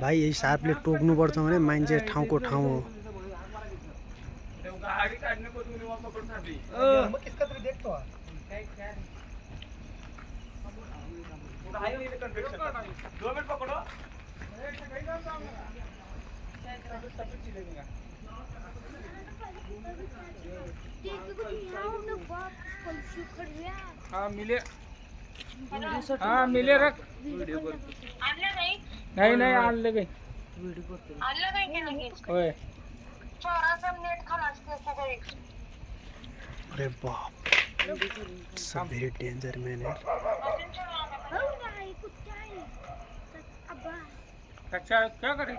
भाइ यही सापले टोक्नुपर्छ भने मान्छे ठाउँको ठाउँ हो। हाँ मिले, हाँ मिले रख नहीं नहीं आन ले गई ओए अरे बाप, सब वेरी डेंजर मैन है। अच्छा क्या करे?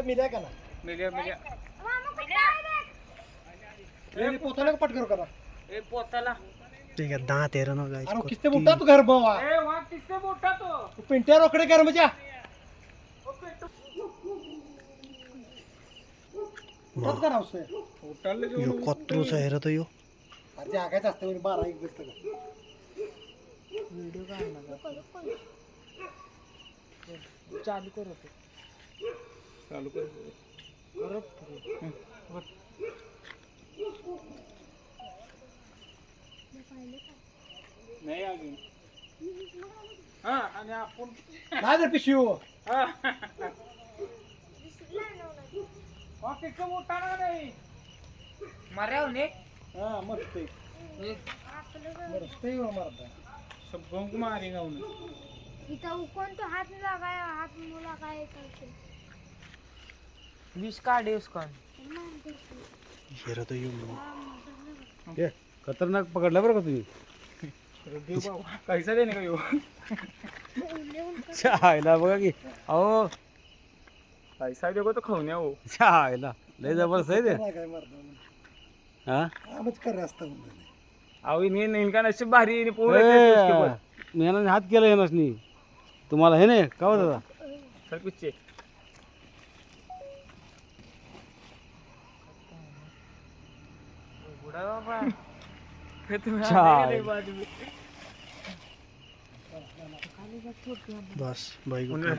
मिल्या का ना मिले मिले ये पोताला पट करो करा ए पोताला ठीक है, दांत हेर न गाइस। अरे किससे मोठा तू घर बाबा ए वहां किससे मोठा तो तू पिंट्या रोकडे कर मजा मोठा करा उसे होटल ले यो कत्रो छ हेर त यो। अरे आगायच असते म्हणजे 12-1 वाजता व्हिडिओ काढणार चालू कर होते चालू कर परत नाही अजून हा आणि आपण नाही रे पिशवी हा वहां किससे मोठा ना नाही मार्याव ने हा मस्त आहे मस्त आहे मरदा सब गंग मारेगा उन्हें इथं कोण तो हात लगाया हात मुला काय करते विष काढे उसका हेर त यो ए खतरनाक पकडला बरं का तुम्ही देव बाबा कैसा देने का यो चायला बघा की अहो पैसा देखो तो खाऊन हो चायला लय जबरदस्त आहे ते हा अहो इनका नशीब भारी इने पूरे उसके ऊपर मेहनत हात केला येणसनी तुम्हाला हे नाही का हो दादा सर पीछे बुडा बाबा फिर तुम्हें चाय। आने के बाद में बस भाइ को उन्हें